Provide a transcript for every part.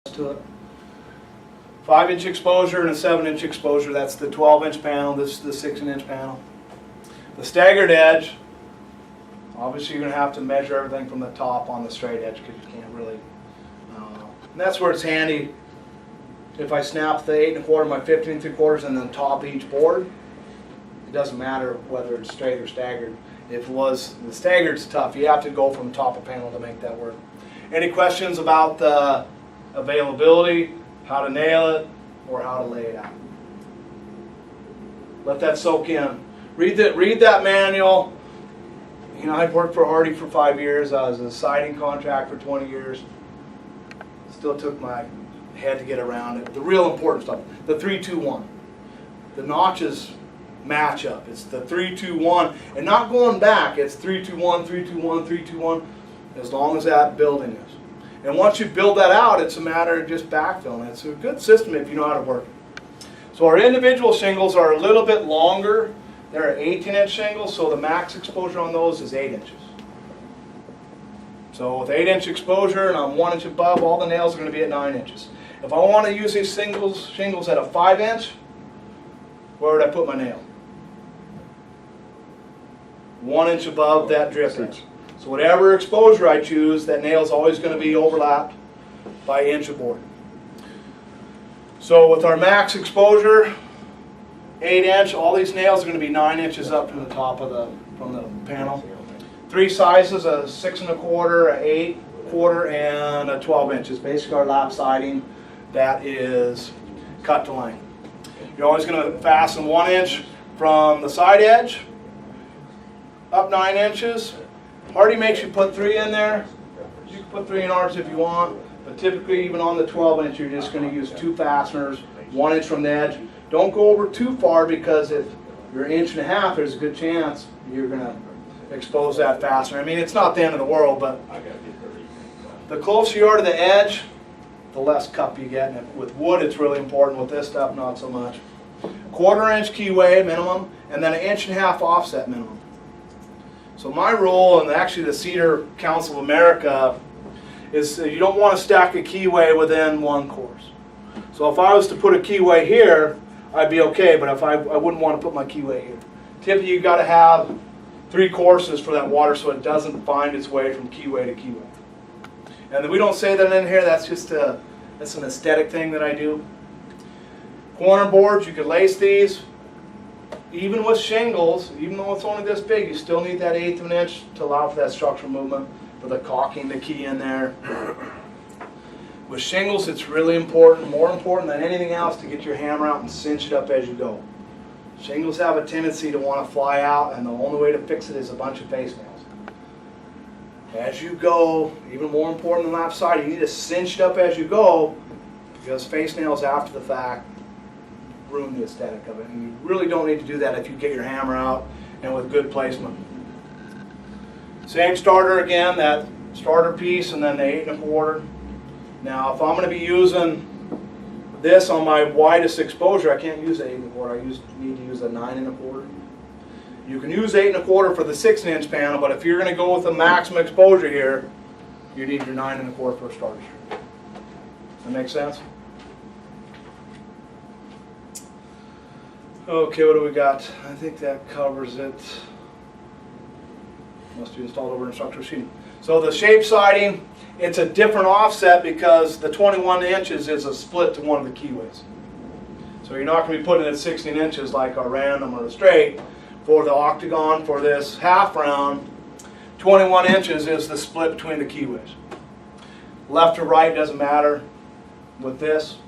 to it. 5-inch exposure and a 7-inch exposure. That's the 12-inch panel. This is the 16-inch panel. The staggered edge, obviously you're going to have to measure everything from the top on the straight edge because you can't really. And that's where it's handy. If I snap the 8 1/4, my 15 3/4 and then top each board, it doesn't matter whether it's straight or staggered. If it was the staggered's tough, you have to go from top of panel to make that work. Any questions about the availability, how to nail it, or how to lay it out? Let that soak in. Read that manual. You know, I've worked for Hardy for 5 years. I was a siding contractor for 20 years. Still took my head to get around it. The real important stuff, the 3-2-1. The notches match up. It's the 3-2-1, and not going back. It's 3-2-1, 3-2-1, 3-2-1, as long as that building is. And once you build that out, it's a matter of just backfilling. It's a good system if you know how to work it. So our individual shingles are a little bit longer. They're 18-inch shingles, so the max exposure on those is 8 inches. So with 8-inch exposure and I'm 1 inch above, all the nails are going to be at 9 inches. If I want to use these shingles at a 5-inch, where would I put my nail? 1 inch above that drip edge. So whatever exposure I choose, that nail is always going to be overlapped by 1 inch of board. So with our max exposure, 8-inch, all these nails are going to be 9 inches up from the top of the panel. 3 sizes: a 6 1/4, a 8 1/4, and a 12 inches. Basically our lap siding that is cut to length. You're always going to fasten 1 inch from the side edge up 9 inches. Hardy makes you put 3 in there. You can put 3 in ours if you want, but typically even on the 12-inch you're just going to use 2 fasteners, 1 inch from the edge. Don't go over too far, because if you're 1.5 inches, there's a good chance you're going to expose that fastener. I mean, it's not the end of the world, but the closer you are to the edge, the less cup you get. And with wood, it's really important. With this stuff, not so much. 1/4 inch keyway minimum, and then 1.5 inch offset minimum. So my rule, and actually the Cedar Council of America, is you don't want to stack a keyway within 1 course. So if I was to put a keyway here, I'd be okay, but if I wouldn't want to put my keyway here. Typically you've got to have 3 courses for that water so it doesn't find its way from keyway to keyway. And we don't say that in here, that's just that's an aesthetic thing that I do. Corner boards, you could lace these. Even with shingles, even though it's only this big, you still need that 1/8 of an inch to allow for that structural movement, for the caulking, the key in there. With shingles, it's really important, more important than anything else, to get your hammer out and cinch it up as you go. Shingles have a tendency to want to fly out, and the only way to fix it is a bunch of face nails. As you go, even more important than lap side, you need to cinch it up as you go, because face nails after the fact ruin the aesthetic of it. And you really don't need to do that if you get your hammer out and with good placement. Same starter again, that starter piece, and then the 8 1/4. Now if I'm going to be using this on my widest exposure, I can't use 8 1/4. I need to use a 9 1/4. You can use 8 1/4 for the 16-inch panel, but if you're going to go with the maximum exposure here, you need your 9 1/4 for a starter strip. That make sense? Okay, what do we got? I think that covers it. Must be installed over instructor sheet. So the shape siding, it's a different offset because the 21 inches is a split to one of the keyways. So you're not going to be putting it at 16 inches like a random or a straight. For the octagon, for this half round, 21 inches is the split between the keyways. Left or right doesn't matter with this.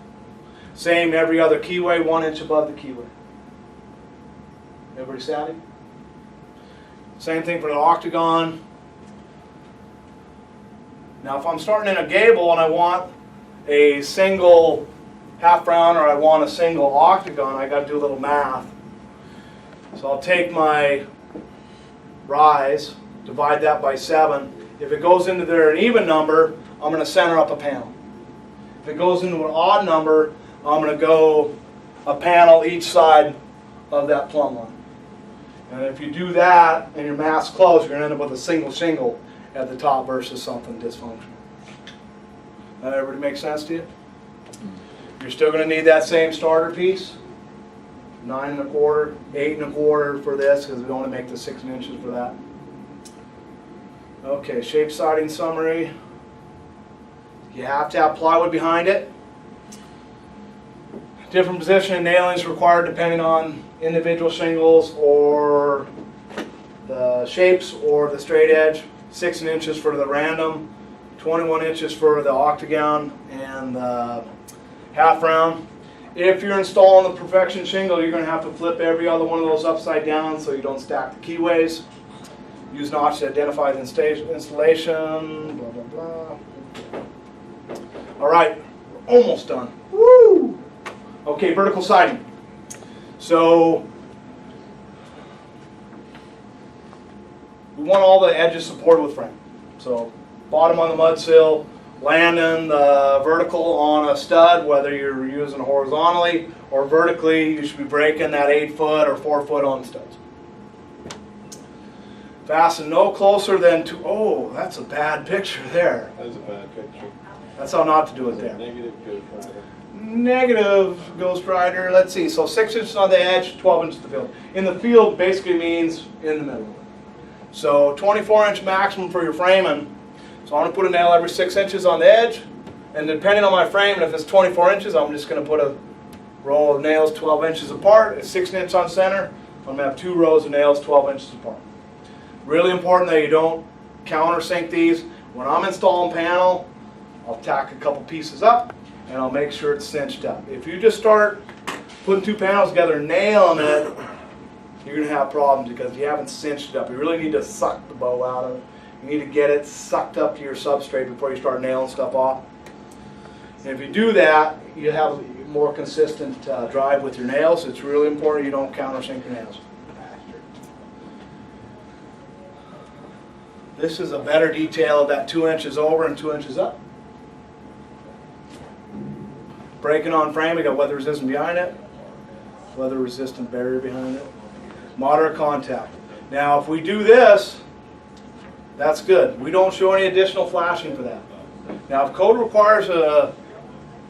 Same every other keyway, 1 inch above the keyway. Everybody savvy? Same thing for the octagon. Now if I'm starting in a gable and I want a single half round or I want a single octagon, I got to do a little math. So I'll take my rise, divide that by 7. If it goes into there an even number, I'm going to center up a panel. If it goes into an odd number, I'm going to go a panel each side of that plumb line. And if you do that and your math's close, you're going to end up with a single shingle at the top versus something dysfunctional. That everybody make sense to you? You're still going to need that same starter piece. 9 1/4, 8 1/4 for this because we only make the 6 inches for that. Okay, shape siding summary. You have to have plywood behind it. Different position and nailing is required depending on individual shingles or the shapes or the straight edge. 6 inches for the random, 21 inches for the octagon and the half round. If you're installing the perfection shingle, you're going to have to flip every other one of those upside down so you don't stack the keyways. Use notch to identify the installation, blah, blah, blah. All right, we're almost done. Woo! Okay, vertical siding. So we want all the edges supported with frame. So bottom on the mud sill, landing the vertical on a stud, whether you're using it horizontally or vertically, you should be breaking that 8 foot or 4 foot on the studs. Fasten no closer than to, oh, that's a bad picture there. That is a bad picture. That's how not to do it there. Negative Ghost Rider. Negative Ghost Rider, let's see, so 6 inches on the edge, 12 inches in the field. In the field basically means in the middle. So 24-inch maximum for your framing. So I'm going to put a nail every 6 inches on the edge, and depending on my frame, and if it's 24 inches, I'm just going to put a row of nails 12 inches apart. It's 6 inches on center. I'm going to have 2 rows of nails 12 inches apart. Really important that you don't countersink these. When I'm installing panel, I'll tack a couple pieces up, and I'll make sure it's cinched up. If you just start putting 2 panels together and nailing it, you're going to have problems because you haven't cinched it up. You really need to suck the bow out of it. You need to get it sucked up to your substrate before you start nailing stuff off. And if you do that, you have a more consistent drive with your nails. It's really important you don't countersink your nails. This is a better detail of that 2 inches over and 2 inches up. Breaking on frame, we got weather resistant behind it, weather resistant barrier behind it, moderate contact. Now if we do this, that's good. We don't show any additional flashing for that. Now if code requires a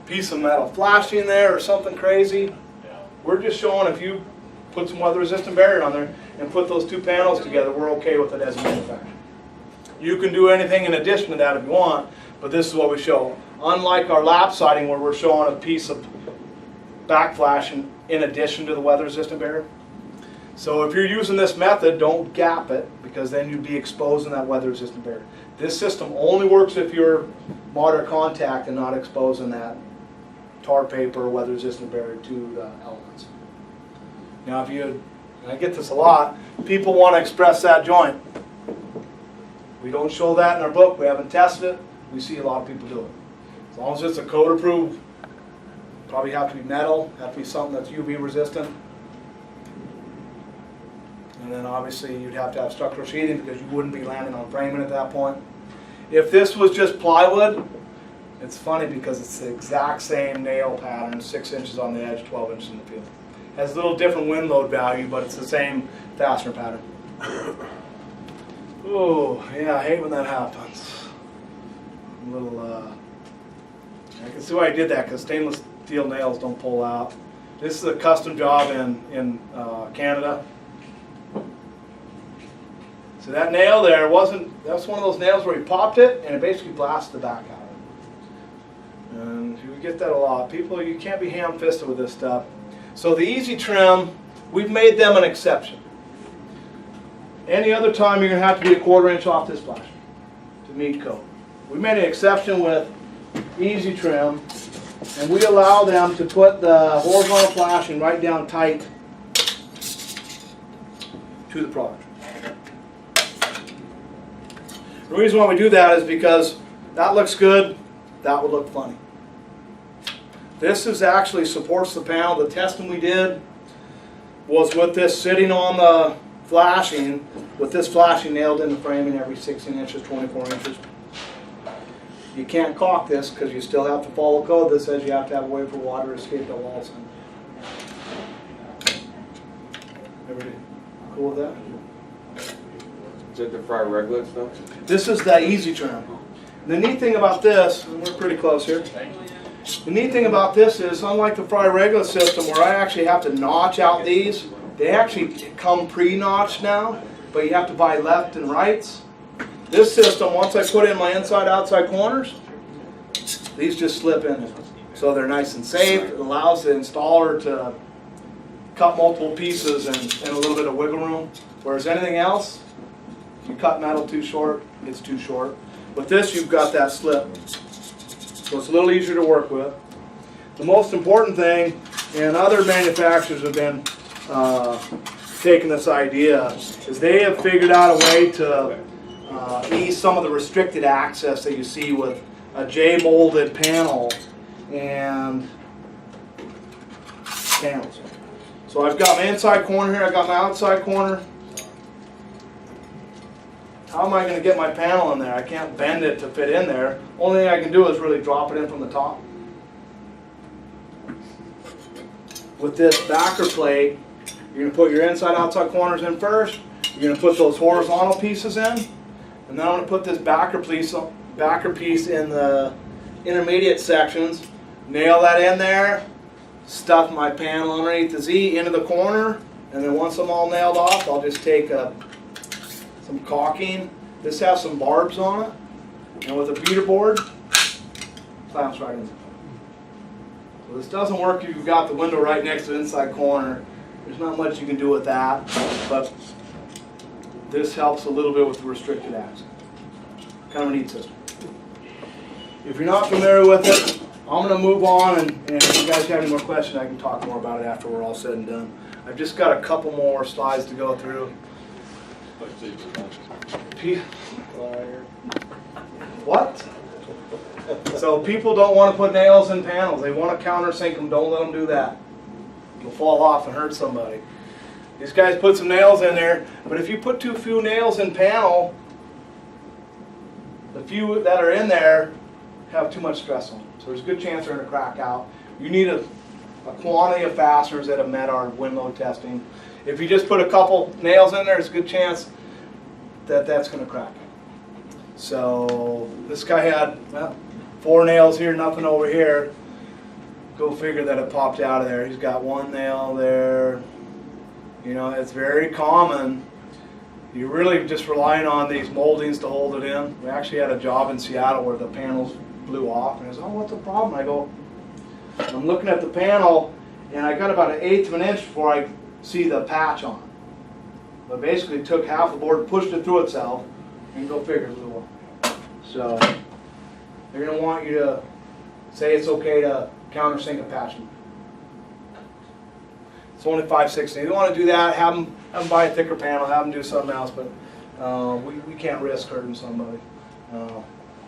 piece of metal flashing there or something crazy, we're just showing if you put some weather resistant barrier on there and put those 2 panels together, we're okay with it as a manufacturer. You can do anything in addition to that if you want, but this is what we show. Unlike our lap siding where we're showing a piece of back flashing in addition to the weather resistant barrier. So if you're using this method, don't gap it because then you'd be exposing that weather resistant barrier. This system only works if you're moderate contact and not exposing that tar paper or weather resistant barrier to the elements. Now if you, and I get this a lot, people want to express that joint. We don't show that in our book. We haven't tested it. We see a lot of people do it. As long as it's a code approved, probably have to be metal, have to be something that's UV resistant. And then obviously you'd have to have structural sheathing because you wouldn't be landing on framing at that point. If this was just plywood, it's funny because it's the exact same nail pattern, 6 inches on the edge, 12 inches in the field. Has a little different wind load value, but it's the same fastener pattern. Oh, yeah, I hate when that happens. A little, I can see why I did that because stainless steel nails don't pull out. This is a custom job in Canada. So that nail there that's one of those nails where you popped it and it basically blasted the back out of it. And you get that a lot. People, you can't be ham-fisted with this stuff. So the Easy Trim, we've made them an exception. Any other time you're going to have to be a 1/4 inch off this flash to meet code. We made an exception with Easy Trim, and we allow them to put the horizontal flashing right down tight to the product. The reason why we do that is because that looks good, that would look funny. This is actually supports the panel. The testing we did was with this sitting on the flashing, with this flashing nailed in the framing every 16 inches, 24 inches. You can't caulk this because you still have to follow code that says you have to have a way for water to escape the walls. Everybody cool with that? Is that the fry regular stuff? This is the Easy Trim. The neat thing about this, and we're pretty close here, The neat thing about this is, unlike the Fry Regula system where I actually have to notch out these, they actually come pre-notched now, but you have to buy left and rights. This system, once I put in my inside-outside corners, these just slip in there. So they're nice and safe. It allows the installer to cut multiple pieces and a little bit of wiggle room. Whereas anything else, if you cut metal too short, it's too short. With this, you've got that slip. So it's a little easier to work with. The most important thing, and other manufacturers have been taking this idea, is they have figured out a way to ease some of the restricted access that you see with a J-molded panel and panels. So I've got my inside corner here, I've got my outside corner. How am I going to get my panel in there? I can't bend it to fit in there. Only thing I can do is really drop it in from the top. With this backer plate, you're going to put your inside outside corners in first. You're going to put those horizontal pieces in. And then I'm going to put this backer piece in the intermediate sections. Nail that in there. Stuff my panel underneath the Z into the corner. And then once I'm all nailed off, I'll just take some caulking. This has some barbs on it, and with a beater board, clamps right in. So this doesn't work if you've got the window right next to the inside corner. There's not much you can do with that, but this helps a little bit with the restricted access. Kind of a neat system. If you're not familiar with it, I'm going to move on, and if you guys have any more questions, I can talk more about it after we're all said and done. I've just got a couple more slides to go through. What? So people don't want to put nails in panels. They want to countersink them. Don't let them do that. You'll fall off and hurt somebody. These guys put some nails in there, but if you put too few nails in panel, the few that are in there have too much stress on them. So there's a good chance they're going to crack out. You need a quantity of fasteners that have met our wind load testing. If you just put a couple nails in there, there's a good chance that that's going to crack. So this guy had 4 nails here, nothing over here. Go figure that it popped out of there. He's got 1 nail there. You know, it's very common. You're really just relying on these moldings to hold it in. We actually had a job in Seattle where the panels blew off, and I said, "Oh, what's the problem?" I go, I'm looking at the panel, and I got about 1/8 of an inch before I see the patch on it. But basically it took half the board, pushed it through itself, and go figure it blew off. So they're going to want you to say it's okay to countersink a patch. It's only 5/16. If you want to do that, have them buy a thicker panel, have them do something else, but we can't risk hurting somebody.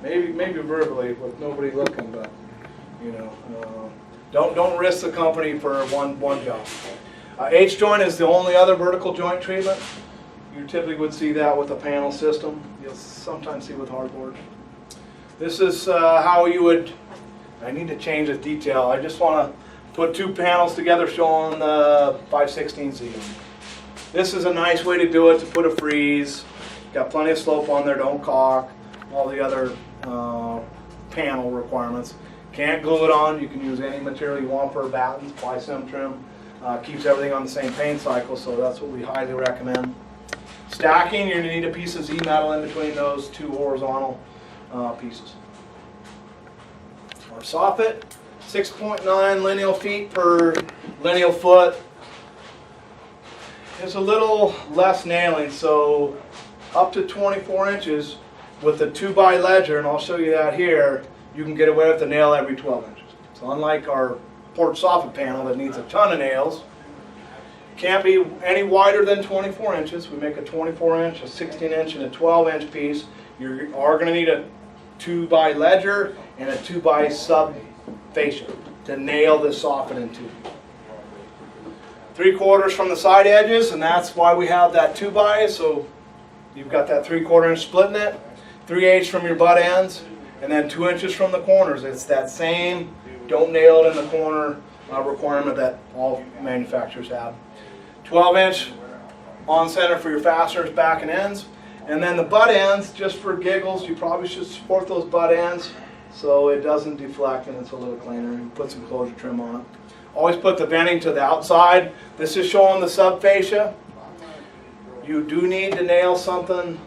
Maybe verbally with nobody looking, but you know, don't risk the company for one job. H-joint is the only other vertical joint treatment. You typically would see that with a panel system. You'll sometimes see with hardboard. This is how you would, I need to change the detail. I just want to put 2 panels together showing the 5/16 Z. This is a nice way to do it, to put a freeze. Got plenty of slope on there, don't caulk. All the other panel requirements. Can't glue it on. You can use any material you want for battens, ply-sim trim. Keeps everything on the same paint cycle, so that's what we highly recommend. Stacking, you're going to need a piece of Z metal in between those 2 horizontal pieces. Our soffit, 6.9 lineal feet per lineal foot. There's a little less nailing, so up to 24 inches with the 2x ledger, and I'll show you that here, you can get away with the nail every 12 inches. So unlike our porch soffit panel that needs a ton of nails, can't be any wider than 24 inches. We make a 24 inch, a 16 inch, and a 12 inch piece. You are going to need a 2x ledger and a 2x sub fascia to nail this soffit in 2. 3/4 from the side edges, and that's why we have that 2x, so you've got that 3/4 inch splitting it, 3/8 from your butt ends, and then 2 inches from the corners. It's that same don't nail it in the corner requirement that all manufacturers have. 12 inch on center for your fasteners, back and ends. And then the butt ends, just for giggles, you probably should support those butt ends so it doesn't deflect and it's a little cleaner. You put some closure trim on it. Always put the venting to the outside. This is showing the subfascia. You do need to nail something,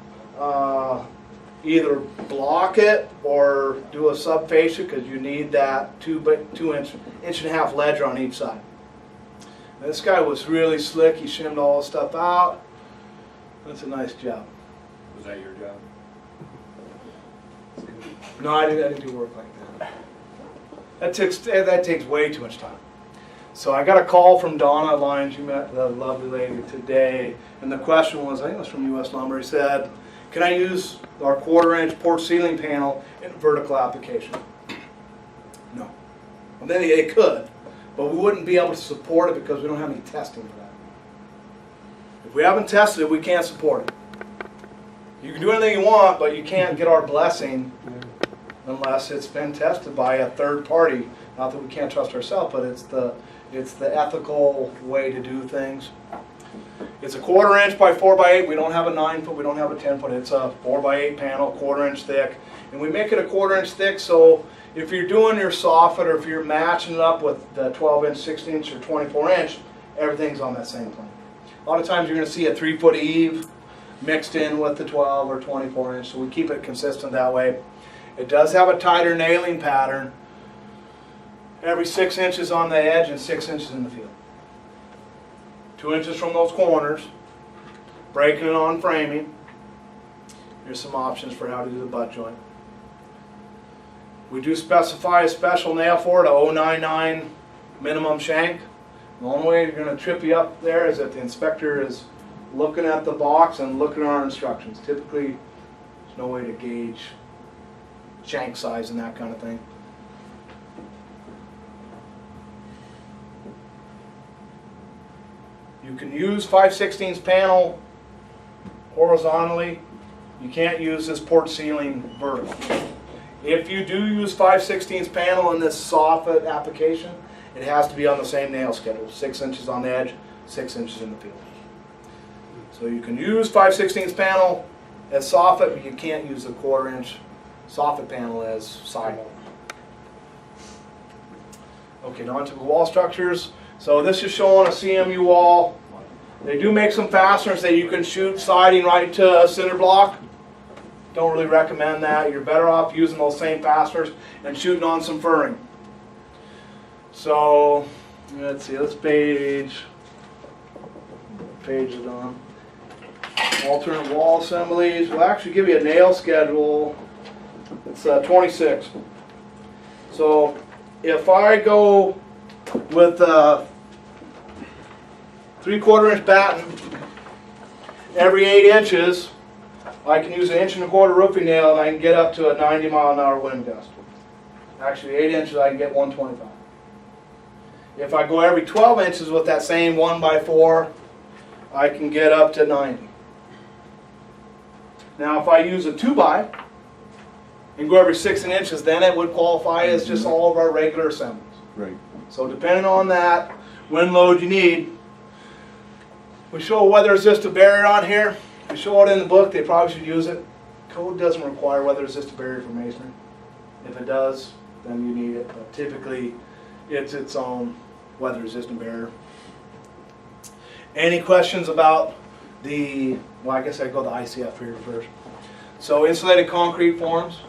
either block it or do a subfascia, because you need that 2 inch and a half ledger on each side. And this guy was really slick. He shimmed all the stuff out. That's a nice job. Was that your job? No, I didn't do work like that. That takes way too much time. So I got a call from Donna Lyons. You met the lovely lady today, and the question was, I think it was from U.S. Lumber. He said, "Can I use our 1/4 inch porch ceiling panel in vertical application?" No. Well, then they could, but we wouldn't be able to support it because we don't have any testing for that. If we haven't tested it, we can't support it. You can do anything you want, but you can't get our blessing unless it's been tested by a third party. Not that we can't trust ourselves, but it's the ethical way to do things. It's a 1/4 inch by 4 by 8. We don't have a 9 foot. We don't have a 10 foot. It's a 4 by 8 panel, 1/4 inch thick, and we make it a 1/4 inch thick. So if you're doing your soffit, or if you're matching it up with the 12 inch, 16 inch, or 24 inch, everything's on that same plane. A lot of times you're going to see a 3 foot eave mixed in with the 12 or 24 inch. So we keep it consistent that way. It does have a tighter nailing pattern. Every 6 inches on the edge and 6 inches in the field. 2 inches from those corners. Breaking it on framing. Here's some options for how to do the butt joint. We do specify a special nail for it, a 099 minimum shank. The only way you're going to trip you up there is if the inspector is looking at the box and looking at our instructions. Typically, there's no way to gauge shank size and that kind of thing. You can use 5/16 panel horizontally. You can't use this porch ceiling vertical. If you do use 5/16 panel in this soffit application, it has to be on the same nail schedule. 6 inches on the edge, 6 inches in the field. So you can use 5/16 panel as soffit, but you can't use the 1/4 inch soffit panel as side. Okay, now onto the wall structures. So this is showing a CMU wall. They do make some fasteners that you can shoot siding right to a cinder block. Don't really recommend that. You're better off using those same fasteners and shooting on some furring. So let's see, this page is on. Alternate wall assemblies. We'll actually give you a nail schedule. It's 26. So if I go with 3/4 inch batten every 8 inches, I can use an 1.25 inch roofing nail and I can get up to a 90 mile/an-hour wind gust. Actually 8 inches I can get 125. If I go every 12 inches with that same 1x4, I can get up to 90. Now if I use a 2x and go every 6 inches, then it would qualify as just all of our regular assemblies. Right. So depending on that wind load you need, we show a weather resistant barrier on here. We show it in the book. They probably should use it. Code doesn't require weather resistant barrier for masonry. If it does, then you need it. But typically, it's its own weather resistant barrier. Any questions about the? Well, I guess I'd go the ICF here first. So insulated concrete forms.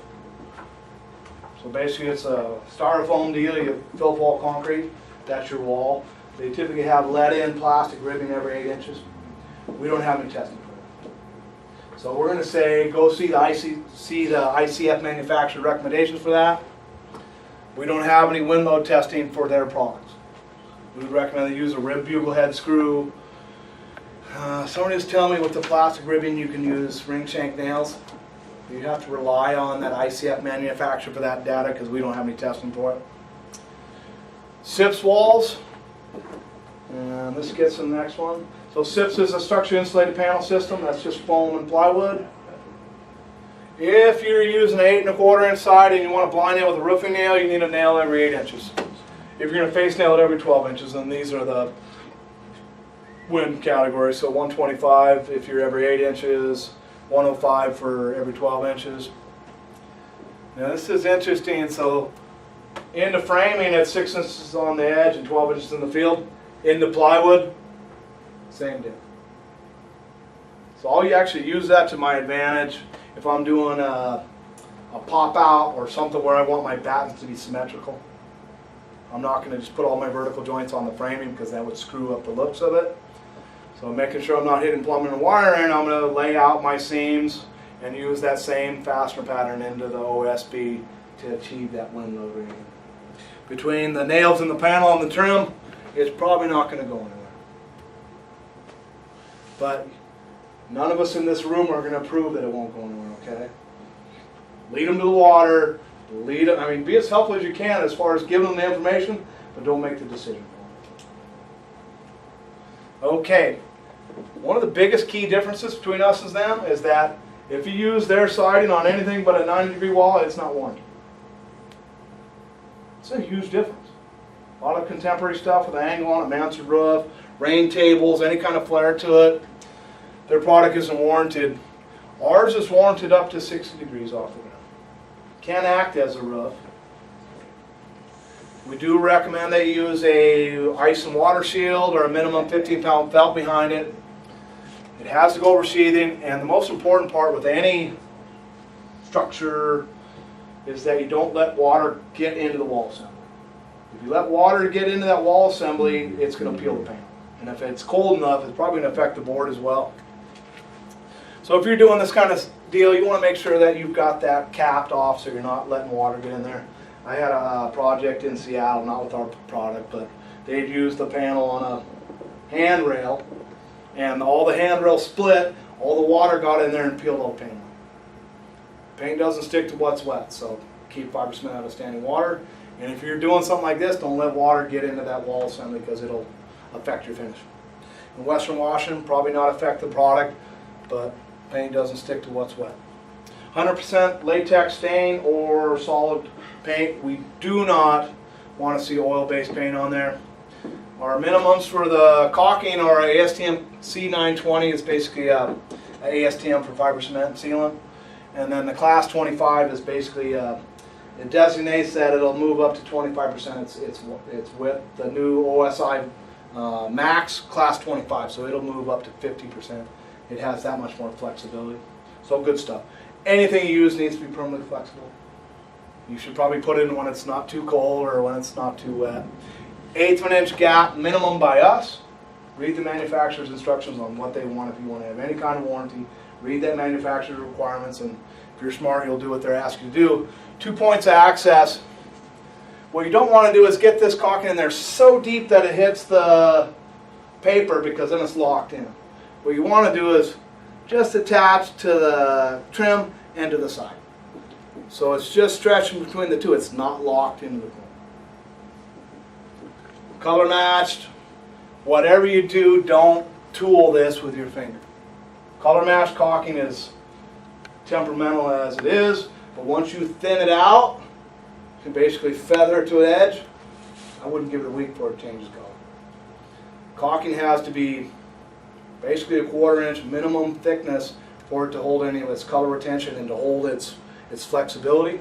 So basically it's a styrofoam deal, you fill wall concrete, that's your wall. They typically have lead-in plastic ribbing every 8 inches. We don't have any testing for that. So we're going to say go see the ICF manufacturer recommendations for that. We don't have any wind load testing for their products. We would recommend they use a rib bugle head screw. Somebody was telling me with the plastic ribbing you can use ring shank nails. You have to rely on that ICF manufacturer for that data because we don't have any testing for it. SIPS walls, and this gets to the next one. So SIPS is a structurally insulated panel system. That's just foam and plywood. If you're using an 8.25 inch side and you want to blind nail with a roofing nail, you need a nail every 8 inches. If you're going to face nail it every 12 inches, then these are the wind categories. So 125 if you're every 8 inches. 105 for every 12 inches. Now this is interesting. So in the framing, it's 6 inches on the edge and 12 inches in the field. In the plywood, same deal. So I'll actually use that to my advantage if I'm doing a pop out or something where I want my battens to be symmetrical. I'm not going to just put all my vertical joints on the framing because that would screw up the looks of it. So making sure I'm not hitting plumbing and wiring, I'm going to lay out my seams and use that same fastener pattern into the OSB to achieve that wind load rating. Between the nails in the panel and the trim, it's probably not going to go anywhere. But none of us in this room are going to prove that it won't go anywhere, okay? Lead them to the water, lead them, I mean, be as helpful as you can as far as giving them the information, but don't make the decision for them. Okay, one of the biggest key differences between us and them is that if you use their siding on anything but a 90-degree wall, it's not warranted. It's a huge difference. A lot of contemporary stuff with an angle on it, mounted roof, rain tables, any kind of flare to it. Their product isn't warranted. Ours is warranted up to 60 degrees off the ground. Can act as a roof. We do recommend that you use a ice and water shield or a minimum 15-pound felt behind it. It has to go over sheathing, and the most important part with any structure is that you don't let water get into the wall assembly. If you let water get into that wall assembly, it's going to peel the panel. And if it's cold enough, it's probably going to affect the board as well. So if you're doing this kind of deal, you want to make sure that you've got that capped off so you're not letting water get in there. I had a project in Seattle, not with our product, but they'd used the panel on a handrail, and all the handrail split, all the water got in there and peeled all the paint. Paint doesn't stick to what's wet, so keep fiber cement out of standing water. And if you're doing something like this, don't let water get into that wall assembly because it'll affect your finish. In Western washing, probably not affect the product, but paint doesn't stick to what's wet. 100% latex stain or solid paint. We do not want to see oil-based paint on there. Our minimums for the caulking are a ASTM C920 is basically a ASTM for fiber cement sealant. And then the class 25 is basically, it designates that it'll move up to 25% its width. The new OSI Max class 25, so it'll move up to 50%. It has that much more flexibility. So good stuff. Anything you use needs to be permanently flexible. You should probably put it in when it's not too cold or when it's not too wet. 1/8 of an inch gap minimum by us. Read the manufacturer's instructions on what they want if you want to have any kind of warranty. Read that manufacturer's requirements, and if you're smart, you'll do what they're asking you to do. 2 points of access. What you don't want to do is get this caulking in there so deep that it hits the paper because then it's locked in. What you want to do is just attach to the trim and to the side. So it's just stretching between the two. It's not locked into the corner. Color matched. Whatever you do, don't tool this with your finger. Color matched caulking is temperamental as it is, but once you thin it out, you can basically feather it to an edge. I wouldn't give it a week before it changes color. Caulking has to be basically a 1/4 inch minimum thickness for it to hold any of its color retention and to hold its flexibility.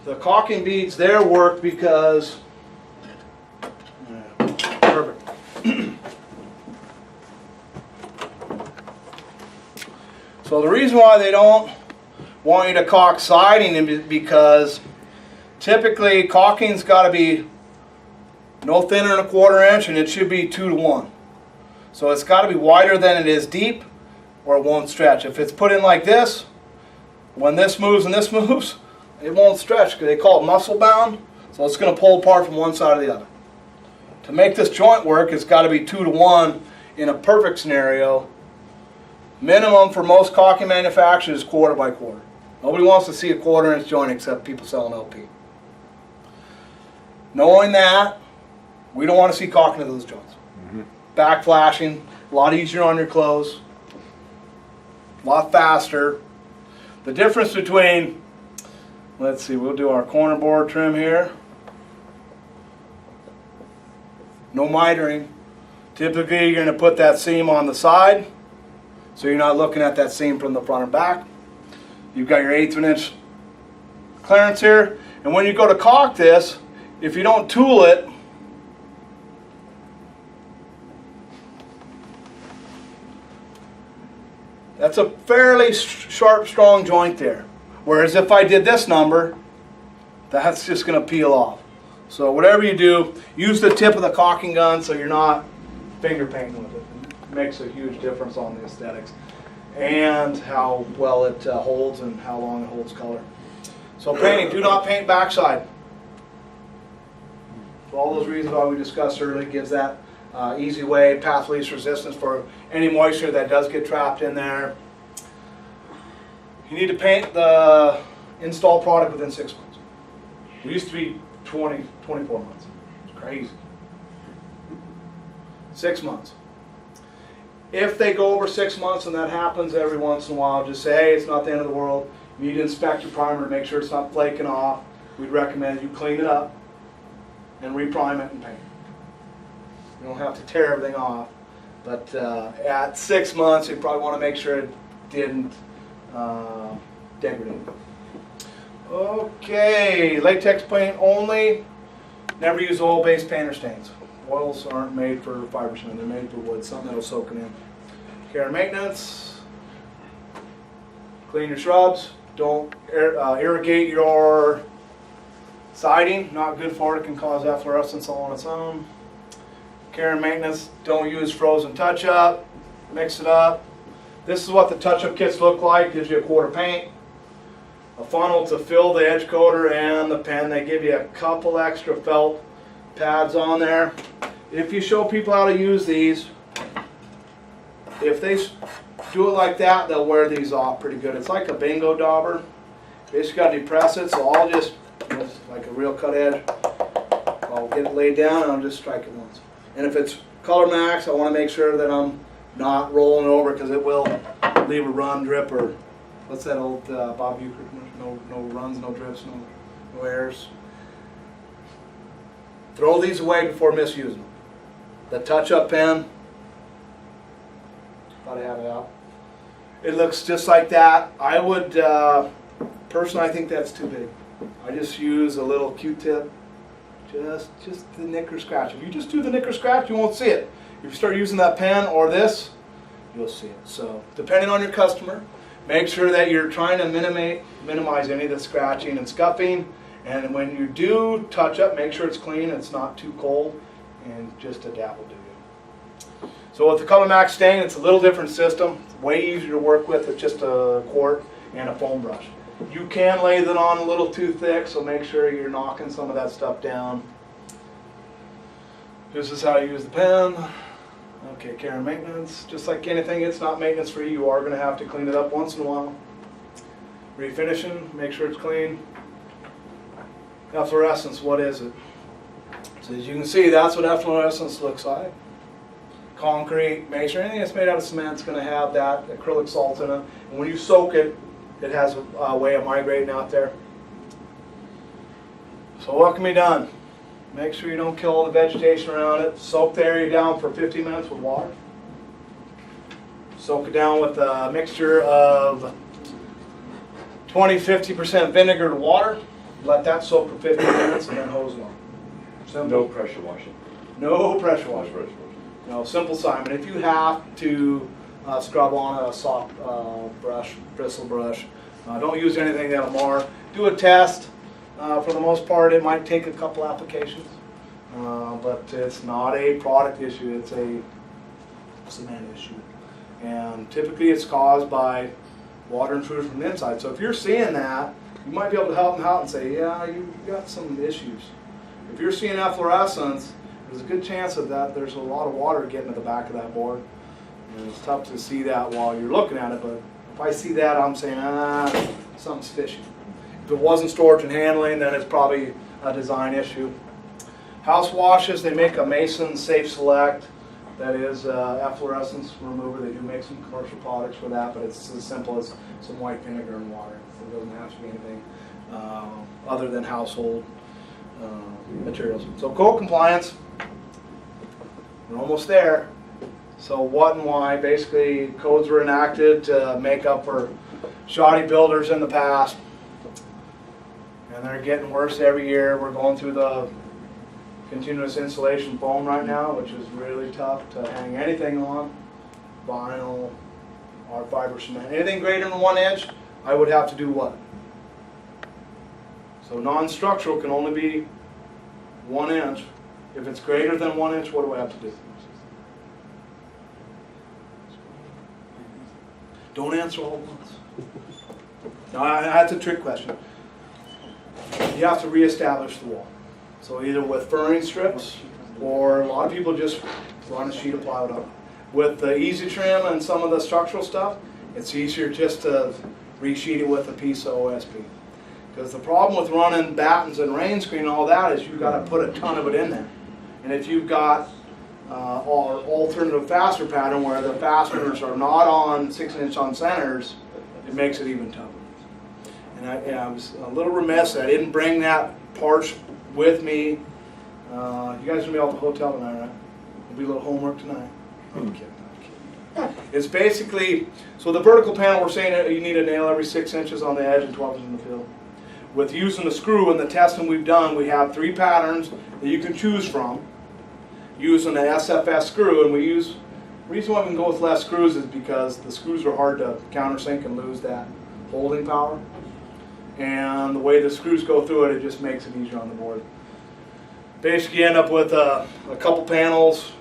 The caulking beads there work because, perfect. So the reason why they don't want you to caulk siding is because typically caulking's got to be no thinner than a 1/4 inch, and it should be 2 to 1. So it's got to be wider than it is deep, or it won't stretch. If it's put in like this, when this moves and this moves, it won't stretch because they call it muscle bound. So it's going to pull apart from one side or the other. To make this joint work, it's got to be 2 to 1 in a perfect scenario. Minimum for most caulking manufacturers is 1/4 by 1/4. Nobody wants to see a 1/4 inch joint except people selling LP. Knowing that, we don't want to see caulking of those joints. Back flashing, a lot easier on your clothes, a lot faster. The difference between, let's see, we'll do our corner board trim here. No mitering. Typically you're going to put that seam on the side, so you're not looking at that seam from the front or back. You've got your 1/8 of an inch clearance here. And when you go to caulk this, if you don't tool it, that's a fairly sharp, strong joint there. Whereas if I did this number, that's just going to peel off. So whatever you do, use the tip of the caulking gun so you're not finger painting with it. It makes a huge difference on the aesthetics and how well it holds and how long it holds color. So painting, do not paint backside. For all those reasons why we discussed earlier, it gives that easy way, path least resistance for any moisture that does get trapped in there. You need to paint the installed product within 6 months. It used to be 24 months. It's crazy. 6 months. If they go over 6 months, and that happens every once in a while, just say, hey, it's not the end of the world. You need to inspect your primer to make sure it's not flaking off. We'd recommend you clean it up and reprime it and paint. You don't have to tear everything off, but at 6 months, you probably want to make sure it didn't degrade. Okay, latex paint only. Never use oil-based paint or stains. Oils aren't made for fiber cement, they're made for wood, something that'll soak it in. Care and maintenance. Clean your shrubs. Don't irrigate your siding. Not good for it, can cause efflorescence all on its own. Care and maintenance. Don't use frozen touch-up. Mix it up. This is what the touch-up kits look like. Gives you a quart of paint, a funnel to fill the edge coater, and the pen. They give you a couple extra felt pads on there. If you show people how to use these, if they do it like that, they'll wear these off pretty good. It's like a bingo dauber. Basically got to depress it, so I'll just, like a real cut edge, I'll get it laid down and I'll just strike it once. And if it's Color Max, I want to make sure that I'm not rolling it over, because it will leave a run, drip, or what's that old Bob Uecker commercial? No runs, no drips, no errors. Throw these away before misusing them. The touch-up pen, gotta have it out. It looks just like that. I would, personally, I think that's too big. I just use a little Q-tip, just the nick or scratch. If you just do the nick or scratch, you won't see it. If you start using that pen or this, you'll see it. So, depending on your customer, make sure that you're trying to minimize any of the scratching and scuffing. And when you do touch up, make sure it's clean, it's not too cold, and just a dab will do you. So with the Color Max stain, it's a little different system. It's way easier to work with. It's just a quart and a foam brush. You can lay that on a little too thick, so make sure you're knocking some of that stuff down. This is how you use the pen. Okay, care and maintenance. Just like anything, it's not maintenance free. You are going to have to clean it up once in a while. Refinishing, make sure it's clean. Efflorescence, what is it? So as you can see, that's what efflorescence looks like. Concrete, make sure anything that's made out of cement is going to have that acrylic salt in it. And when you soak it, it has a way of migrating out there. So what can be done? Make sure you don't kill all the vegetation around it. Soak the area down for 15 minutes with water. Soak it down with a mixture of 20–50% vinegar to water. Let that soak for 15 minutes and then hose it on. Simple. No pressure washing. No pressure No washing. pressure washing. No, simple Simon. If you have to scrub on a soft brush, bristle brush, don't use anything that'll mar. Do a test. For the most part, it might take a couple applications, but it's not a product issue. It's a cement issue, and typically it's caused by water intrusion from the inside. So if you're seeing that, you might be able to help them out and say, yeah, you've got some issues. If you're seeing efflorescence, there's a good chance of that there's a lot of water getting to the back of that board. And it's tough to see that while you're looking at it, but if I see that, I'm saying, something's fishy. If it wasn't storage and handling, then it's probably a design issue. House washes, they make a Mason Safe Select. That is efflorescence remover. They do make some commercial products for that, but it's as simple as some white vinegar and water. It doesn't have to be anything other than household materials. So code compliance, we're almost there. So what and why? Basically, codes were enacted to make up for shoddy builders in the past, and they're getting worse every year. We're going through the continuous insulation foam right now, which is really tough to hang anything on. Vinyl or fiber cement. Anything greater than 1 inch, I would have to do what? So non-structural can only be 1 inch. If it's greater than 1 inch, what do I have to do? Don't answer all at once. No, that's a trick question. You have to reestablish the wall. So either with furring strips, or a lot of people just run a sheet of plywood on. With the Easy Trim and some of the structural stuff, it's easier just to resheet it with a piece of OSB. Because the problem with running battens and rain screen and all that is you've got to put a ton of it in there. And if you've got our alternative fastener pattern where the fasteners are not on 6-inch on centers, it makes it even tougher. And I was a little remiss that I didn't bring that part with me. You guys are going to be out at the hotel tonight, right? There'll be a little homework tonight. I'm kidding. It's basically, so the vertical panel, we're saying that you need a nail every 6 inches on the edge and 12 inches in the field. With using the screw and the testing we've done, we have 3 patterns that you can choose from using an SFS screw. And the reason why we can go with less screws is because the screws are hard to countersink and lose that holding power. And the way the screws go through it, it just makes it easier on the board. Basically, you end up with a couple panels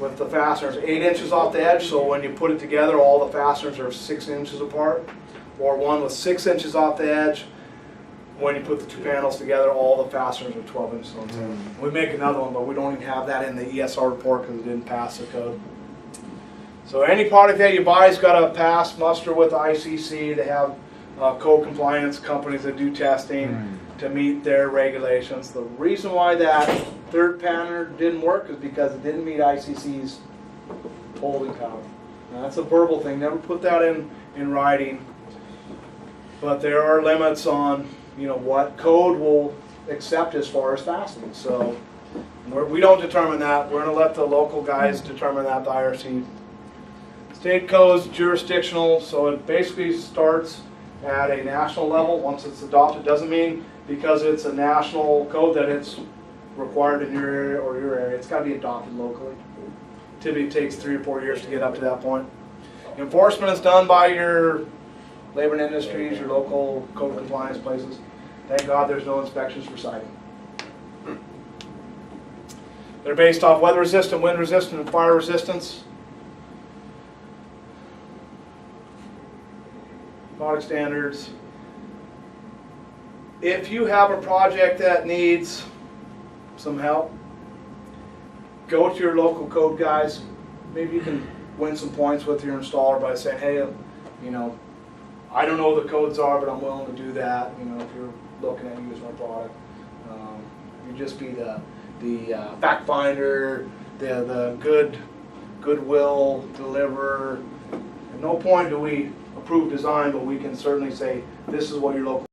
with the fasteners 8 inches off the edge, so when you put it together, all the fasteners are 6 inches apart. Or one with 6 inches off the edge. When you put the 2 panels together, all the fasteners are 12 inches on center. We make another one, but we don't even have that in the ESR report because it didn't pass the code. So any product that you buy has got to pass muster with ICC. They have code compliance companies that do testing to meet their regulations. The reason why that 3rd pattern didn't work is because it didn't meet ICC's holding power. Now, that's a verbal thing. Never put that in writing. But there are limits on what code will accept as far as fastening. So we don't determine that. We're going to let the local guys determine that, the IRC. State code's jurisdictional, so it basically starts at a national level once it's adopted. Doesn't mean because it's a national code that it's required in your area or your area. It's got to be adopted locally. Typically it takes 3 or 4 years to get up to that point. Enforcement is done by your labor and industries, your local code compliance places. Thank God there's no inspections for siding. They're based off weather resistant, wind resistant, and fire resistance. Product standards. If you have a project that needs some help, go to your local code guys. Maybe you can win some points with your installer by saying, hey, I don't know what the codes are, but I'm willing to do that. If you're looking at using our product, you just be the fact finder, the goodwill deliverer. At no point do we approve design, but we can certainly say this is what your local